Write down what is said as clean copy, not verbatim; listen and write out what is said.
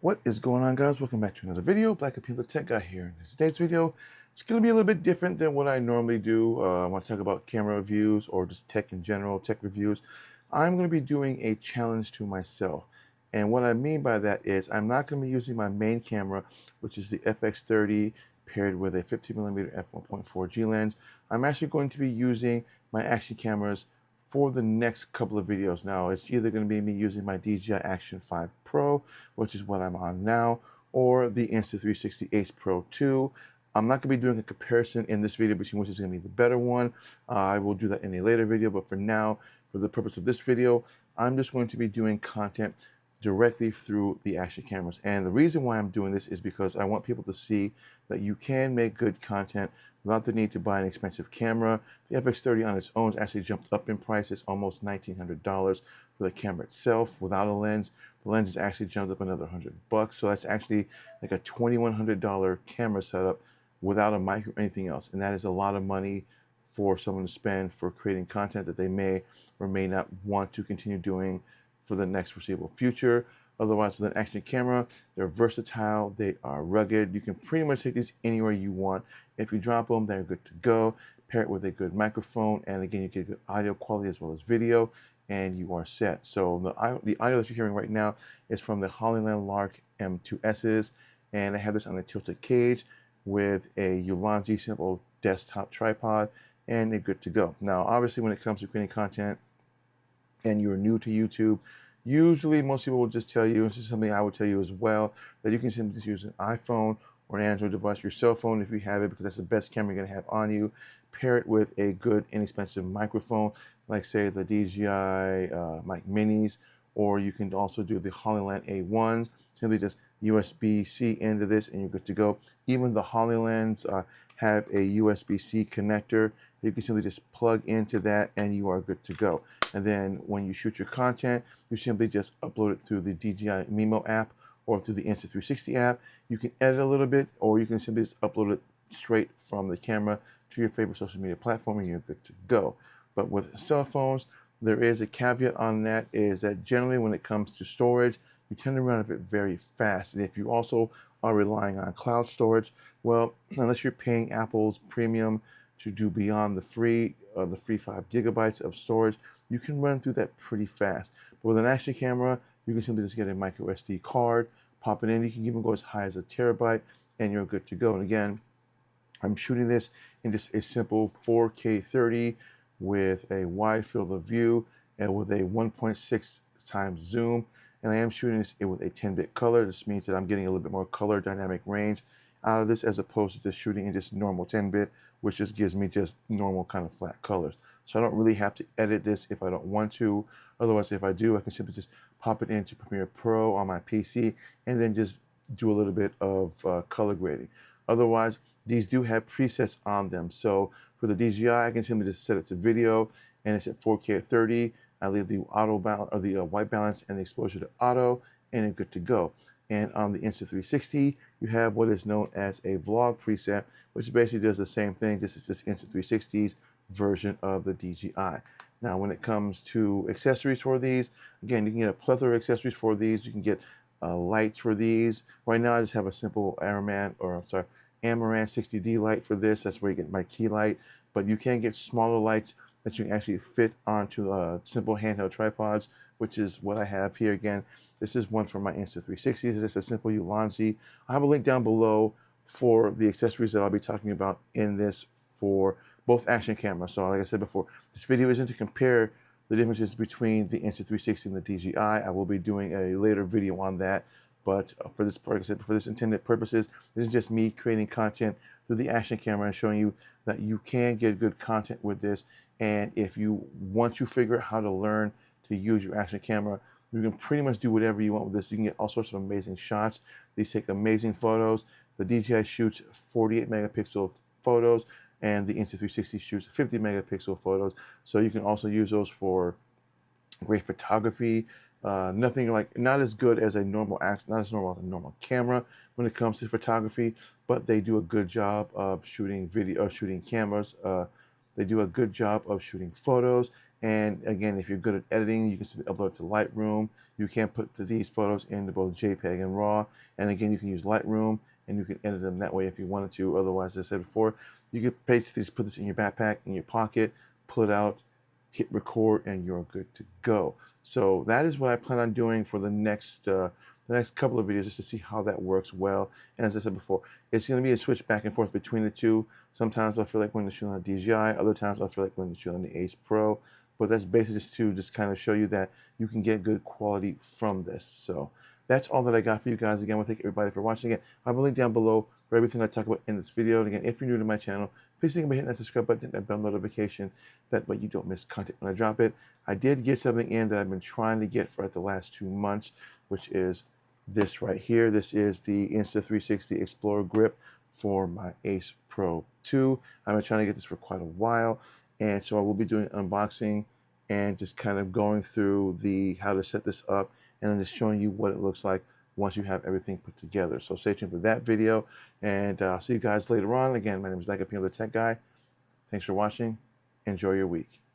What is going on, guys? Welcome back to another video. Black Computer Tech Guy here. In today's video, it's going to be a little bit different than what I normally do. I want to talk about camera reviews or just tech in general, tech reviews. I'm going to be doing a challenge to myself. And what I mean by that is I'm not going to be using my main camera, which is the FX30 paired with a 50mm f1.4G lens. I'm actually going to be using my action cameras for the next couple of videos. Now, it's either going to be me using my DJI Action 5 Pro, which is what I'm on now, or the Insta360 Ace Pro 2. I'm not going to be doing a comparison in this video between which is going to be the better one. I will do that in a later video, but for now, for the purpose of this video, I'm just going to be doing content directly through the action cameras. And the reason why I'm doing this is because I want people to see that you can make good content without the need to buy an expensive camera. The FX30 on its own has actually jumped up in price. It's almost $1,900 for the camera itself without a lens. The lens has actually jumped up another $100. So that's actually like a $2,100 camera setup without a mic or anything else. And that is a lot of money for someone to spend for creating content that they may or may not want to continue doing for the next foreseeable future. Otherwise, with an action camera, they're versatile, they are rugged. You can pretty much take these anywhere you want. If you drop them, they're good to go. Pair it with a good microphone, and again, you get good audio quality as well as video, and you are set. So the audio that you're hearing right now is from the Hollyland Lark M2Ss, and I have this on a tilted cage with a Ulanzi simple desktop tripod, and they're good to go. Now, obviously, when it comes to creating content, and you're new to YouTube, usually most people will just tell you, and this is something I would tell you as well, that you can simply just use an iPhone or an Android device, your cell phone if you have it, because that's the best camera you're going to have on you. Pair it with a good, inexpensive microphone, like say the DJI Mic Minis, or you can also do the Hollyland A1s. Simply just USB-C into this and you're good to go. Even the Hollylands have a USB-C connector. You can simply just plug into that and you are good to go. And then when you shoot your content, you simply just upload it through the DJI Mimo app or through the Insta360 app. You can edit a little bit, or you can simply just upload it straight from the camera to your favorite social media platform and you're good to go. But with cell phones, there is a caveat on that, is that generally when it comes to storage, you tend to run out of it very fast. And if you also are relying on cloud storage, well, unless you're paying Apple's premium to do beyond the free 5 gigabytes of storage, you can run through that pretty fast. But with an action camera, you can simply just get a micro SD card, pop it in. You can even go as high as a terabyte, and you're good to go. And again, I'm shooting this in just a simple 4K 30 with a wide field of view and with a 1.6 times zoom. And I am shooting this with a 10-bit color. This means that I'm getting a little bit more color dynamic range out of this, as opposed to just shooting in just normal 10-bit, which just gives me just normal kind of flat colors. So I don't really have to edit this if I don't want to. Otherwise, if I do, I can simply just pop it into Premiere Pro on my PC and then just do a little bit of color grading. Otherwise, these do have presets on them. So for the DJI, I can simply just set it to video, and it's at 4K at 30. I leave the auto balance or the white balance and the exposure to auto, and it's good to go. And on the Insta360, you have what is known as a vlog preset, which basically does the same thing. This is just Insta360's version of the DJI. Now, when it comes to accessories for these, again, you can get a plethora of accessories for these. You can get lights for these. Right now, I just have a simple Amaran 60D light for this. That's where you get my key light. But you can get smaller lights that you can actually fit onto simple handheld tripods, which is what I have here. Again, this is one for my Insta360. This is a simple Ulanzi. I have a link down below for the accessories that I'll be talking about in this for both action cameras. So like I said before, this video isn't to compare the differences between the Insta360 and the DJI. I will be doing a later video on that. But for this, like I said, for this intended purposes, this is just me creating content through the action camera and showing you that you can get good content with this. And if you want to figure out how to learn to use your action camera, you can pretty much do whatever you want with this. You can get all sorts of amazing shots. These take amazing photos. The DJI shoots 48 megapixel photos, and the Insta360 shoots 50 megapixel photos. So you can also use those for great photography. Not as good as a normal not as normal as a normal camera when it comes to photography, but they do a good job of shooting video, shooting cameras. They do a good job of shooting photos, And again, if you're good at editing, you can simply upload it to Lightroom. You can put these photos into both JPEG and RAW. And again, you can use Lightroom and you can edit them that way if you wanted to. Otherwise, as I said before, you could basically just put this in your backpack, in your pocket, pull it out, hit record, and you're good to go. So that is what I plan on doing for the next couple of videos, just to see how that works well. And as I said before, it's going to be a switch back and forth between the two. Sometimes I'll feel like when to shoot on a DJI, other times I'll feel like when to shoot on the Ace Pro. But that's basically just to kind of show you that you can get good quality from this. So that's all that I got for you guys. Again, I want to thank everybody for watching. Again, I will link down below for everything I talk about in this video. And again, if you're new to my channel, please think about hitting that subscribe button and that bell notification. That way you don't miss content when I drop it. I did get something in that I've been trying to get for the last 2 months, which is this right here. This is the Insta360 Explorer grip for my Ace Pro 2. I've been trying to get this for quite a while, and so I will be doing an unboxing and just kind of going through how to set this up, and then just showing you what it looks like once you have everything put together. So stay tuned for that video, and I'll see you guys later on. Again, my name is Like a Tech Guy. Thanks for watching. Enjoy your week.